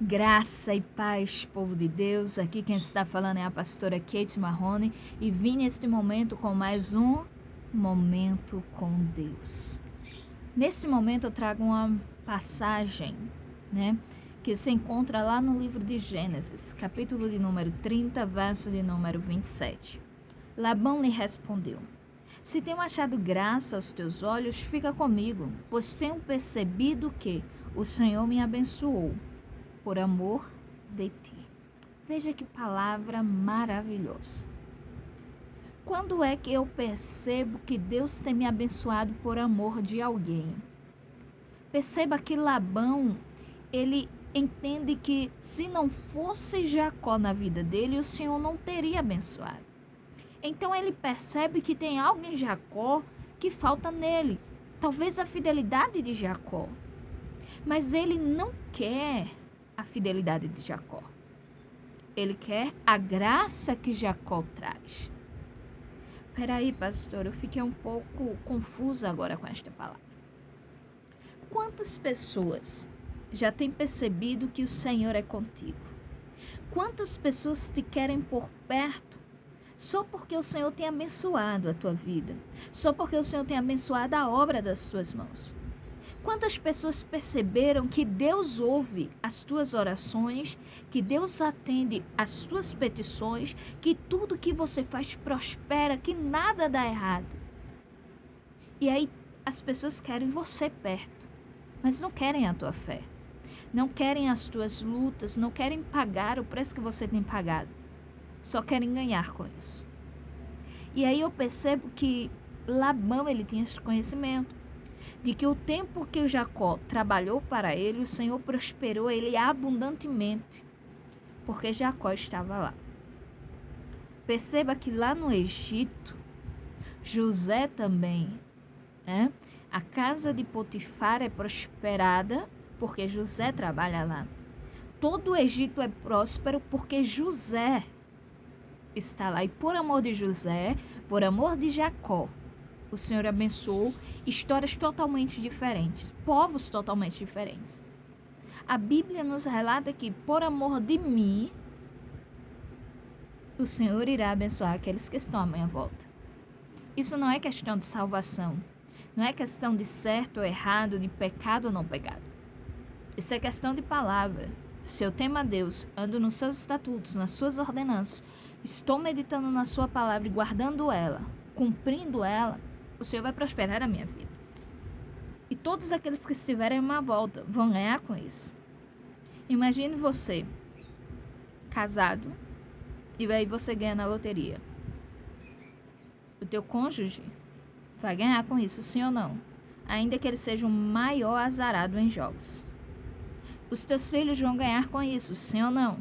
Graça e paz, povo de Deus. Aqui quem está falando é a pastora Kate Marrone e vim neste momento com mais um Momento com Deus. Neste momento eu trago uma passagem, que se encontra lá no livro de Gênesis, capítulo de número 30, verso de número 27. Labão lhe respondeu: se tenho achado graça aos teus olhos, fica comigo, pois tenho percebido que o Senhor me abençoou por amor de ti. Veja que palavra maravilhosa. Quando é que eu percebo que Deus tem me abençoado por amor de alguém? Perceba que Labão, ele entende que se não fosse Jacó na vida dele, o Senhor não teria abençoado. Então ele percebe que tem algo em Jacó que falta nele. Talvez a fidelidade de Jacó. Mas ele não quer a fidelidade de Jacó. Ele quer a graça que Jacó traz. Peraí, pastor, eu fiquei um pouco confusa agora com esta palavra. Quantas pessoas já têm percebido que o Senhor é contigo? Quantas pessoas te querem por perto só porque o Senhor tem abençoado a tua vida? Só porque o Senhor tem abençoado a obra das tuas mãos? Quantas pessoas perceberam que Deus ouve as tuas orações, que Deus atende as tuas petições, que tudo que você faz prospera, que nada dá errado? E aí as pessoas querem você perto, mas não querem a tua fé, não querem as tuas lutas, não querem pagar o preço que você tem pagado, só querem ganhar com isso. E aí eu percebo que Labão, ele tinha esse conhecimento de que o tempo que o Jacó trabalhou para ele, o Senhor prosperou ele abundantemente, porque Jacó estava lá. Perceba que lá no Egito, José também, a casa de Potifar é prosperada porque José trabalha lá. Todo o Egito é próspero porque José está lá. E por amor de José, por amor de Jacó, o Senhor abençoou histórias totalmente diferentes, povos totalmente diferentes. A Bíblia nos relata que, por amor de mim, o Senhor irá abençoar aqueles que estão à minha volta. Isso não é questão de salvação, não é questão de certo ou errado, de pecado ou não pecado. Isso é questão de palavra. Se eu temo a Deus, ando nos seus estatutos, nas suas ordenanças, estou meditando na sua palavra e guardando ela, cumprindo ela, o Senhor vai prosperar a minha vida. E todos aqueles que estiverem à minha volta vão ganhar com isso. Imagine você casado e aí você ganha na loteria. O teu cônjuge vai ganhar com isso, sim ou não? Ainda que ele seja o maior azarado em jogos. Os teus filhos vão ganhar com isso, sim ou não?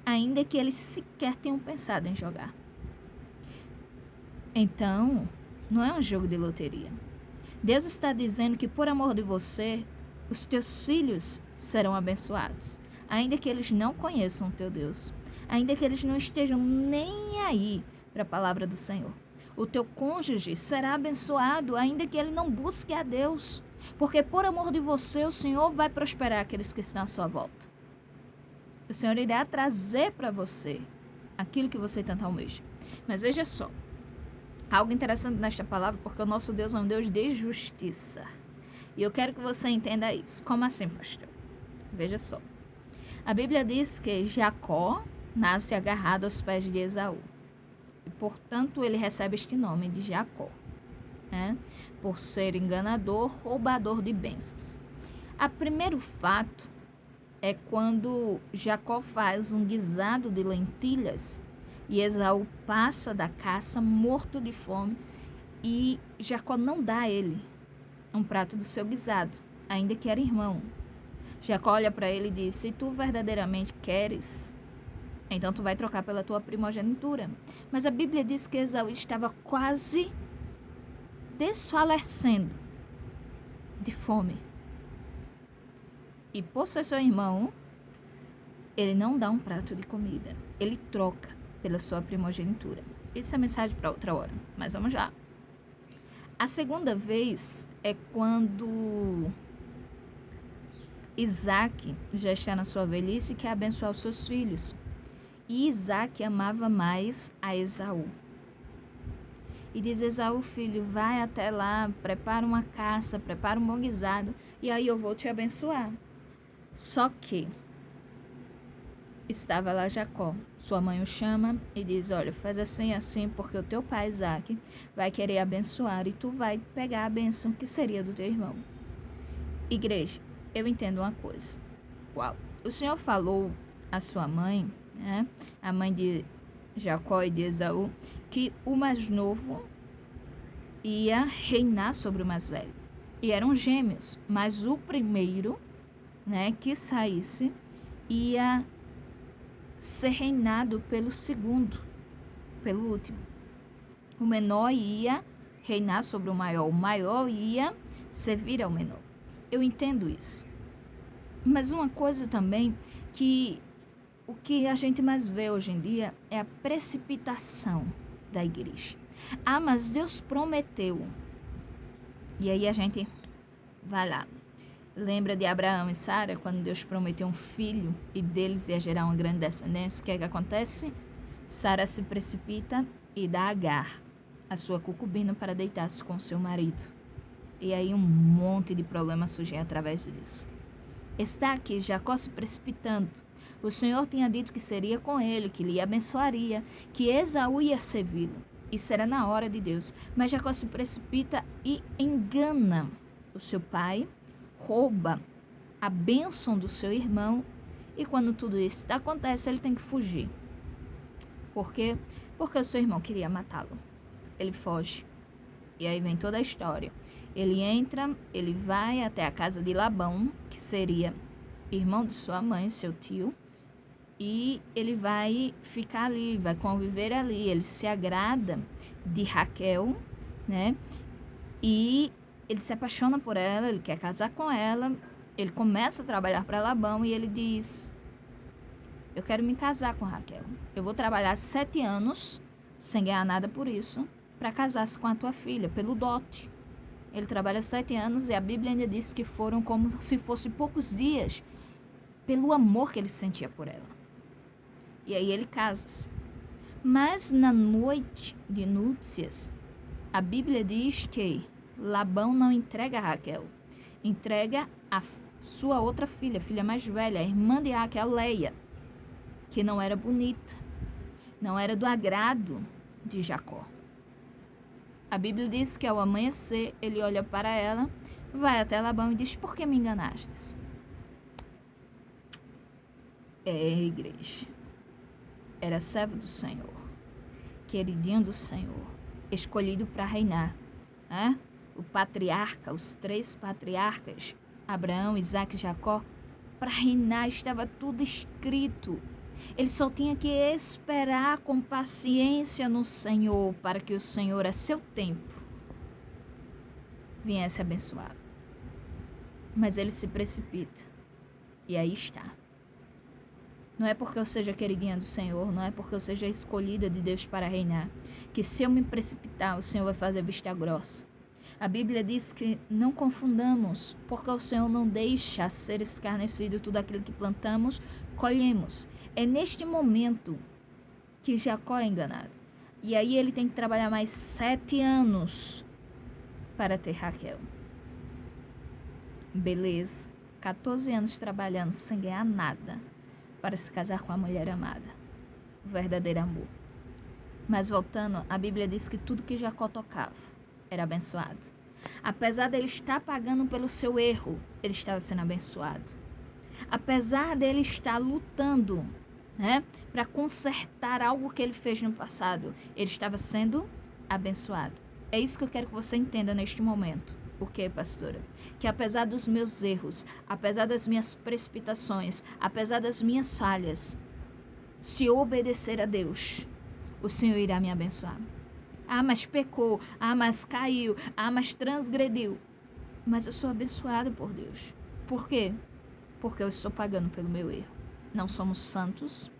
Ainda que eles sequer tenham pensado em jogar. Então, não é um jogo de loteria. Deus está dizendo que por amor de você, os teus filhos serão abençoados. Ainda que eles não conheçam o teu Deus. Ainda que eles não estejam nem aí para a palavra do Senhor. O teu cônjuge será abençoado, ainda que ele não busque a Deus. Porque por amor de você, o Senhor vai prosperar aqueles que estão à sua volta. O Senhor irá trazer para você aquilo que você tanto almeja. Mas veja só. Algo interessante nesta palavra, porque o nosso Deus é um Deus de justiça. E eu quero que você entenda isso. Como assim, pastor? Veja só. A Bíblia diz que Jacó nasce agarrado aos pés de Esaú. E, portanto, ele recebe este nome de Jacó, por ser enganador, roubador de bênçãos. O primeiro fato é quando Jacó faz um guisado de lentilhas e Esaú passa da caça morto de fome e Jacó não dá a ele um prato do seu guisado, ainda que era irmão. Jacó olha para ele e diz: se tu verdadeiramente queres, então tu vai trocar pela tua primogenitura. Mas a Bíblia diz que Esaú estava quase desfalecendo de fome. E por ser seu irmão, ele não dá um prato de comida, ele troca pela sua primogenitura. Isso é mensagem para outra hora, mas vamos lá. A segunda vez é quando Isaac já está na sua velhice e quer abençoar os seus filhos. E Isaac amava mais a Esaú. E diz: Esaú, filho, vai até lá, prepara uma caça, prepara um bom guisado, e aí eu vou te abençoar. Só que estava lá Jacó. Sua mãe o chama e diz: olha, faz assim, assim, porque o teu pai Isaac vai querer abençoar e tu vai pegar a bênção que seria do teu irmão. Igreja, eu entendo uma coisa. Uau, o Senhor falou à sua mãe, né, a mãe de Jacó e de Esaú, que o mais novo ia reinar sobre o mais velho. E eram gêmeos, mas o primeiro, né, que saísse ia ser reinado pelo segundo, pelo último. O menor ia reinar sobre o maior ia servir ao menor. Eu entendo isso. Mas uma coisa também que o que a gente mais vê hoje em dia é a precipitação da igreja. Ah, mas Deus prometeu. E aí a gente vai lá. Lembra de Abraão e Sara, quando Deus prometeu um filho e deles ia gerar uma grande descendência? O que é que acontece? Sara se precipita e dá Agar, a sua concubina, para deitar-se com seu marido. E aí um monte de problemas surgem através disso. Está aqui Jacó se precipitando. O Senhor tinha dito que seria com ele, que lhe abençoaria, que Esaú ia servi-lo. Isso era na hora de Deus. Mas Jacó se precipita e engana o seu pai, rouba a bênção do seu irmão, e quando tudo isso acontece, ele tem que fugir. Por quê? Porque o seu irmão queria matá-lo. Ele foge. E aí vem toda a história. Ele entra, ele vai até a casa de Labão, que seria irmão de sua mãe, seu tio, e ele vai ficar ali, vai conviver ali. Ele se agrada de Raquel, né? E ele se apaixona por ela, ele quer casar com ela. Ele começa a trabalhar para Labão e ele diz: eu quero me casar com Raquel. Eu vou trabalhar 7 anos sem ganhar nada por isso, para casar-se com a tua filha, pelo dote. Ele trabalha 7 anos e a Bíblia ainda diz que foram como se fossem poucos dias, pelo amor que ele sentia por ela. E aí ele casa-se. Mas na noite de núpcias, a Bíblia diz que Labão não entrega a Raquel, entrega a sua outra filha, filha mais velha, a irmã de Raquel, Leia, que não era bonita, não era do agrado de Jacó. A Bíblia diz que ao amanhecer, ele olha para ela, vai até Labão e diz: por que me enganastes? Igreja. Era servo do Senhor, queridinho do Senhor, escolhido para reinar. Né? O patriarca, os 3 patriarcas, Abraão, Isaac e Jacó, para reinar estava tudo escrito. Ele só tinha que esperar com paciência no Senhor, para que o Senhor, a seu tempo, viesse abençoado. Mas ele se precipita. E aí está. Não é porque eu seja queridinha do Senhor, não é porque eu seja escolhida de Deus para reinar, que se eu me precipitar, o Senhor vai fazer vista grossa. A Bíblia diz que não confundamos, porque o Senhor não deixa ser escarnecido tudo aquilo que plantamos, colhemos. É neste momento que Jacó é enganado. E aí ele tem que trabalhar mais 7 anos para ter Raquel. Beleza. 14 anos trabalhando sem ganhar nada para se casar com a mulher amada. O verdadeiro amor. Mas voltando, a Bíblia diz que tudo que Jacó tocava era abençoado. Apesar dele estar pagando pelo seu erro, ele estava sendo abençoado. Apesar dele estar lutando, né, para consertar algo que ele fez no passado, ele estava sendo abençoado. É isso que eu quero que você entenda neste momento. O que, pastora? Que apesar dos meus erros, apesar das minhas precipitações, apesar das minhas falhas, se eu obedecer a Deus, o Senhor irá me abençoar. Ah, mas pecou. Ah, mas caiu. Ah, mas transgrediu. Mas eu sou abençoado por Deus. Por quê? Porque eu estou pagando pelo meu erro. Não somos santos.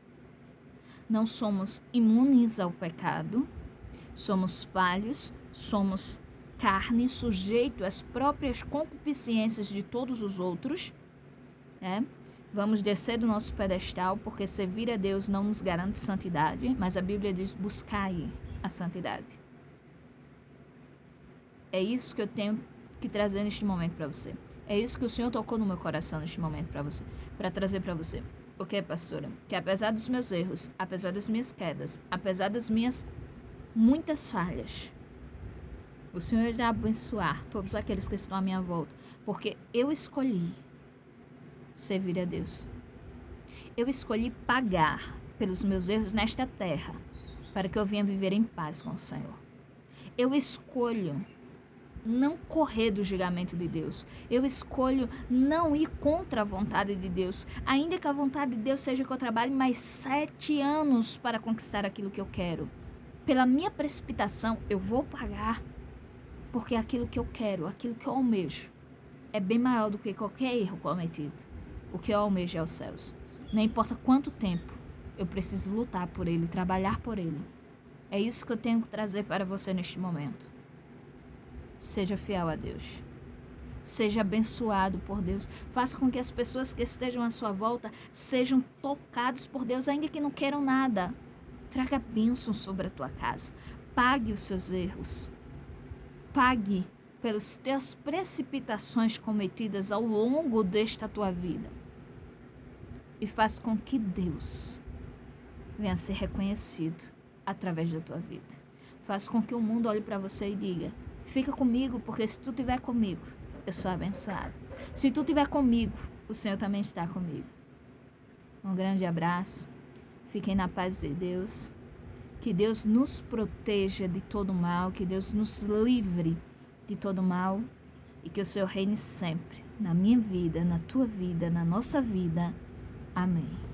Não somos imunes ao pecado. Somos falhos. Somos carne, sujeito às próprias concupiscências de todos os outros. né? Vamos descer do nosso pedestal, porque servir a Deus não nos garante santidade, mas a Bíblia diz: buscai a santidade. É isso que eu tenho que trazer neste momento para você. É isso que o Senhor tocou no meu coração neste momento para você, para trazer para você. O que, pastora? Que apesar dos meus erros, apesar das minhas quedas, apesar das minhas muitas falhas, o Senhor irá abençoar todos aqueles que estão à minha volta, porque eu escolhi servir a Deus. Eu escolhi pagar pelos meus erros nesta terra, para que eu venha viver em paz com o Senhor. Eu escolho não correr do julgamento de Deus. Eu escolho não ir contra a vontade de Deus, ainda que a vontade de Deus seja que eu trabalhe mais 7 anos para conquistar aquilo que eu quero. Pela minha precipitação, eu vou pagar, porque aquilo que eu quero, aquilo que eu almejo, é bem maior do que qualquer erro cometido. O que eu almejo é os céus. Não importa quanto tempo, eu preciso lutar por ele, trabalhar por ele. É isso que eu tenho que trazer para você neste momento. Seja fiel a Deus. Seja abençoado por Deus. Faça com que as pessoas que estejam à sua volta sejam tocados por Deus, ainda que não queiram nada. Traga bênção sobre a tua casa. Pague os seus erros. Pague pelas teus precipitações cometidas ao longo desta tua vida. E faça com que Deus venha a ser reconhecido através da tua vida. Faça com que o mundo olhe para você e diga: fica comigo, porque se tu estiver comigo, eu sou abençoado. Se tu estiver comigo, o Senhor também está comigo. Um grande abraço. Fiquem na paz de Deus. Que Deus nos proteja de todo mal. Que Deus nos livre de todo mal. E que o Senhor reine sempre na minha vida, na tua vida, na nossa vida. Amém.